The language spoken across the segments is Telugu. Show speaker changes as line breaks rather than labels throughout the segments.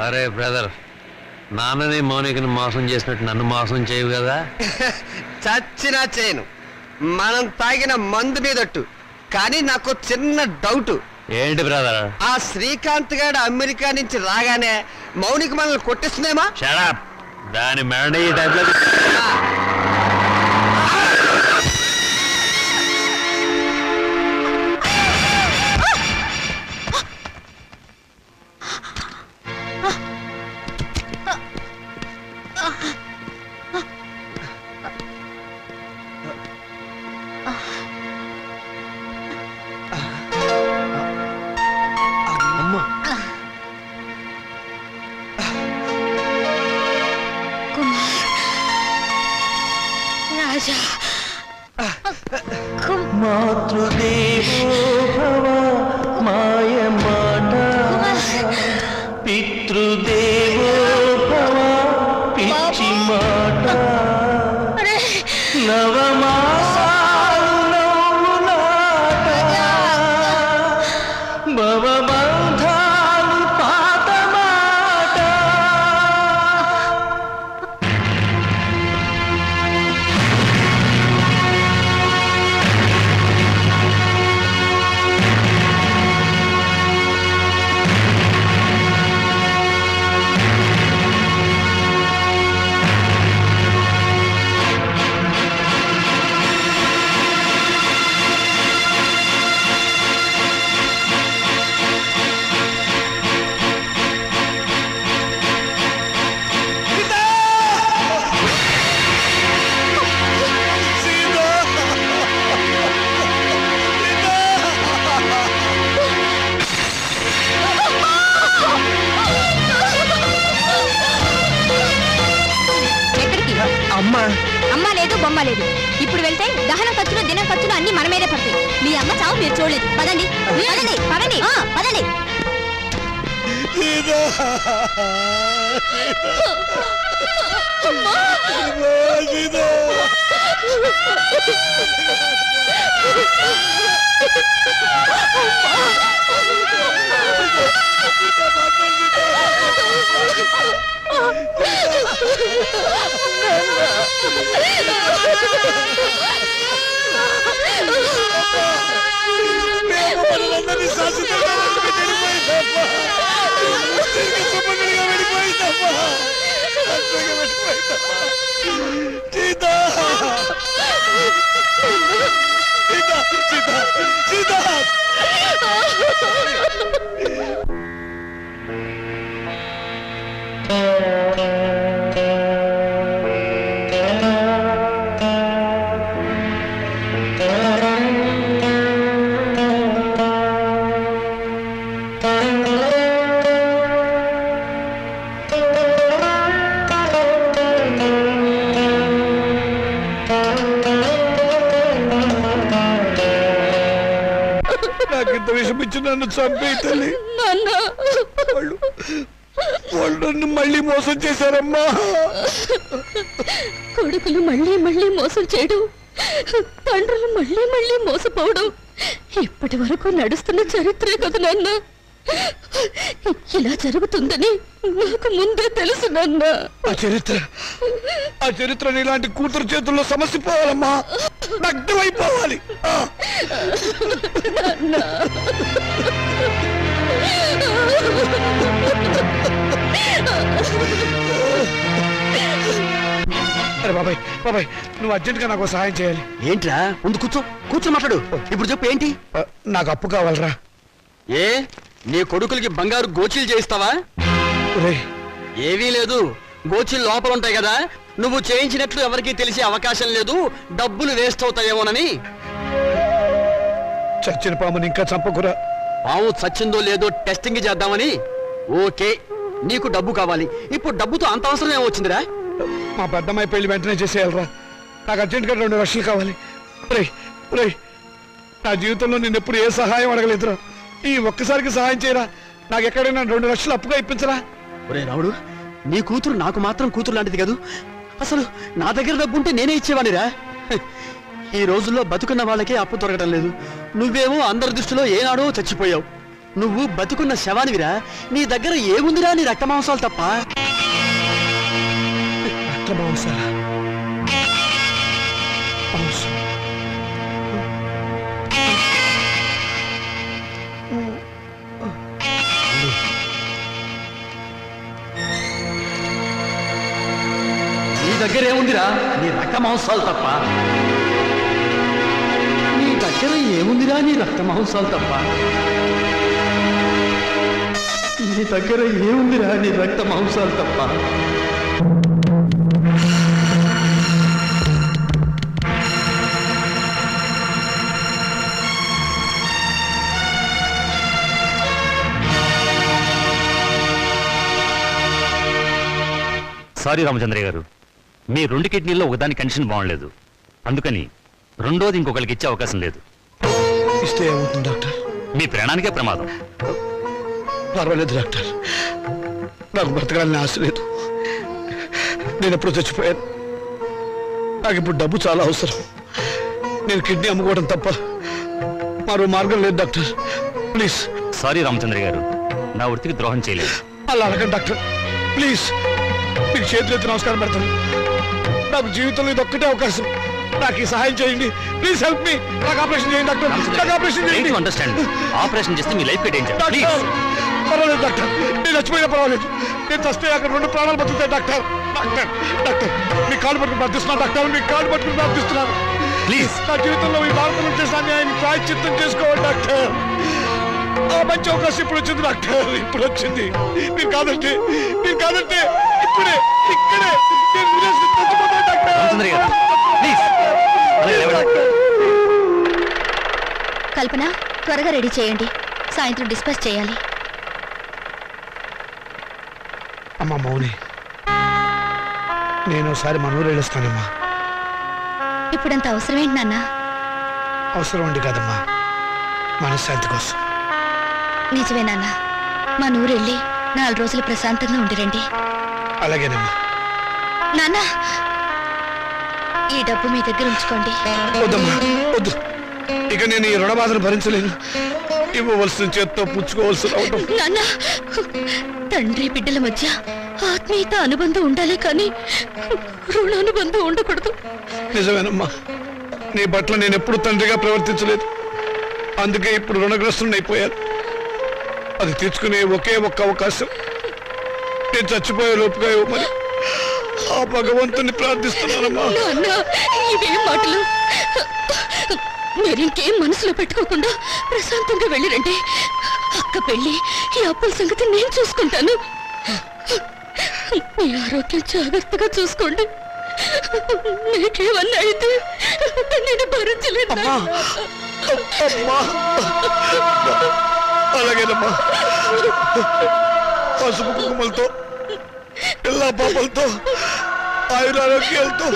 అరే బ్రదర్, నాన్నని మౌనికని మోసం చేసినట్టు నన్ను మోసం చేయవు కదా?
చచ్చినా చేయను, మనం తాగిన మందు మీదట్టు. కానీ నాకు చిన్న డౌట్.
ఏంటి బ్రదర్?
ఆ శ్రీకాంత్ గారు అమెరికా నుంచి రాగానే మౌనిక మనల్ని కొట్టిస్తుందేమా?
Shut up. దాని మెడ ఈ టైంలో
మాతృదేవో భవ మాయమాట, పితృదేవో భవ పిచ్చి మాట, నవమాసాలు నవ్వులాట, భవబంధాలు పాత మాట.
అమ్మ లేదు, బొమ్మ లేదు. ఇప్పుడు వెళ్తే దహన ఖర్చులు, దిన ఖర్చులు అన్ని మన మీదే పడతాయి. మీ అమ్మ చావు మీరు చూడలేదు. పదండి పదండి పదండి పదండి.
నాకింత విషమిచ్చి నన్ను చంపే తల్లి. వాళ్ళు నన్ను మళ్ళీ మోసం చేశారమ్మా.
కొడుకులు మళ్ళీ మళ్ళీ మోసం చేయడం, తండ్రులు మళ్ళీ మళ్ళీ మోసపోవడం ఇప్పటి వరకు నడుస్తున్న చరిత్రే కదా నాన్న. ఇలా జరుగుతుందని నాకు ముందే తెలుసు నాన్న.
ఆ చరిత్ర ఇలాంటి కూతురు చేతుల్లో సమస్య పోవాలమ్మా, నగ్నమైపోవాలి. అరే బాబాయ్, బాబాయ్ నువ్వు అర్జెంట్ గా నాకు సహాయం చేయాలి.
ఏంట్రా? ముందు కూర్చో మాట్లాడు. ఇప్పుడు చెప్పు ఏంటి?
నాకు అప్పు కావాలరా.
ఏ నీ కొడుకులకి బంగారు గోచీలు చేయిస్తావా?
ఏవీ లేదు, గోచీలు లోపల ఉంటాయి కదా, నువ్వు చేయించినట్లు ఎవరికీ తెలిసే అవకాశం లేదు, డబ్బులు వేస్ట్ అవుతాయేమోనని.
చచ్చిన పాముని ఇంకా చంపకురా.
పాము చచ్చిందో లేదో టెస్టింగ్ చేద్దామని. ఓకే, నీకు డబ్బు కావాలి. ఇప్పుడు డబ్బుతో అంత అవసరం ఏమొచ్చిందిరా?
మా పెద్దమ్మాయి పెళ్లి వెంటనే చేసేయాలరా. నాకు అర్జెంట్గా 2 లక్షలు కావాలి. నా జీవితంలో నేను ఎప్పుడు ఏ సహాయం అడగలేదురా. ఈ ఒక్కసారికి సహాయం చేయరా. నాకు ఎక్కడైనా 2 లక్షలు అప్పుగా ఇప్పించరా.
ఒరే రాముడు, నీ కూతురు నాకు మాత్రం కూతురు లాంటిది కాదు. అసలు నా దగ్గర డబ్బు ఉంటే నేనే ఇచ్చేవాడిరా. ఈ రోజుల్లో బతుకున్న వాళ్ళకే అప్పు దొరకటం లేదు. నువ్వేమో అందరి దృష్టిలో ఏనాడో చచ్చిపోయావు. నువ్వు బతుకున్న శవానివిరా. నీ దగ్గర ఏముందిరా నీ రక్త మాంసాలు తప్ప. నీ దగ్గర ఏముందిరా నీ రక్త మాంసాలు తప్ప. నీ దగ్గర ఏముందిరా నీ రక్త మాంసాలు తప్ప. నీ దగ్గర ఏముందిరా నీ రక్త మాంసాలు తప్ప.
సారీ రామచంద్ర గారు, మీ 2 కిడ్నీల్లో ఒకదాని కండిషన్ బాగుండలేదు, అందుకని రెండోది ఇంకొకరికి ఇచ్చే అవకాశం లేదు.
ఇస్తే ఏమవుతుంది డాక్టర్?
మీ ప్రాణానికే ప్రమాదం.
పర్వాలేదు డాక్టర్, నాకు బ్రతకాలని ఆశ లేదు. నేను ఎప్పుడు చచ్చిపోయాను. నాకు ఇప్పుడు డబ్బు చాలా అవసరం. నేను కిడ్నీ అమ్ముకోవడం తప్ప మరో మార్గం లేదు డాక్టర్. ప్లీజ్.
సారీ రామచంద్ర గారు, నా వృత్తికి ద్రోహం చేయలేదు.
అలా అడగండి డాక్టర్, ప్లీజ్. మీకు చేతులెత్తి నమస్కారం పెడతాను. నాకు జీవితంలో ఇది ఒక్కటే అవకాశం. నాకు ఈ సహాయం చేయండి, ప్లీజ్ హెల్ప్ మీ. నాకు ఆపరేషన్ చేయండి డాక్టర్, నాకు ఆపరేషన్ చేయండి.
అండర్స్టాండ్, ఆపరేషన్ చేస్తే మీ లైఫ్ డేంజర్.
డాక్టర్ పర్వాలేదు డాక్టర్, నేను చచ్చిపోయినా పర్వాలేదు. నేను చస్తే అక్కడ 2 ప్రాణాలు బతుకుతాయి డాక్టర్. డాక్టర్ డాక్టర్ మీ కాళ్ళు పట్టుకుని ప్రార్థిస్తున్నాను డాక్టర్, మీ కాళ్ళు పట్టుకుని ప్రార్థిస్తున్నాను.
ప్లీజ్.
నా జీవితంలో ఈ భారతంలో చేసిన అన్యాయాన్ని ప్రాయశ్చిత్తం చేసుకోవాలి డాక్టర్. ఆ మంచి అవకాశం ఇప్పుడు వచ్చింది డాక్టర్, ఇప్పుడు వచ్చింది. మీరు కాదంటే ఇప్పుడే ఇక్కడే నేను విదేశీ చచ్చిపోతాను డాక్టర్.
రామచంద్ర గారు ప్లీజ్.
కల్పన, త్వరగా రెడీ చేయండి, సాయంత్రం డిస్పాచ్ చేయాలి.
అమ్మా మౌని, నేను ఒకసారి మన ఊరు వెళ్ళొస్తానమ్మా.
ఇప్పుడంత అవసరమేంటి నాన్న?
అవసరం ఉండి కాదమ్మా, మనశ్శాంతి కోసం.
నిజమే నాన్న, మా నూరెళ్ళి 4 రోజులు ప్రశాంతంగా ఉండిరండి.
అలాగేనమ్మా.
నాన్న, ఈ డబ్బు మీ దగ్గర ఉంచుకోండి.
వద్దమ్మా వద్దు, ఇక నేను ఈ రుణబాధను భరించలేను. ఇవ్వవలసిన చేత్తో పుచ్చుకోవలసి రావటం.
నాన్న, తండ్రి బిడ్డల మధ్య ఆత్మీయత అనుబంధం ఉండాలి కానీ రుణానుబంధం ఉండకూడదు.
నిజమేనమ్మా, నీ పట్ల నేను ఎప్పుడు తండ్రిగా ప్రవర్తించలేదు. అందుకే ఇప్పుడు రుణగ్రస్తుని అయిపోయాను. అది తీర్చుకునే ఒకే ఒక్క అవకాశం నేను చచ్చిపోయే లోపుగా ఇవ్వమని ఆ భగవంతుని ప్రార్థిస్తున్నానమ్మా.
నాన్న, ఇవేం మాటలు? మీరింకేం మనసులో పెట్టుకోకుండా ప్రశాంతంగా వెళ్ళిరండి. అక్క పెళ్ళి, ఈ అప్పుల సంగతి నేను చూసుకుంటాను. మీ ఆరోగ్యం జాగ్రత్తగా చూసుకోండి. మీకేమన్నా అయితే నేను భరించలేదు.
అలాగేనమ్మా, పసుపు కుంకుమలతో పిల్ల పాపలతో ఆయురారోగ్యాలతో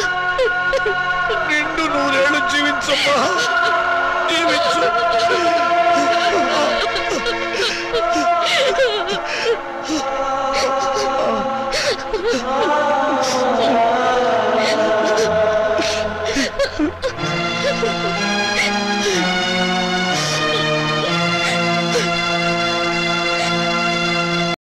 నిండు 100 ఏళ్ళు జీవించమ్మా, జీవించు.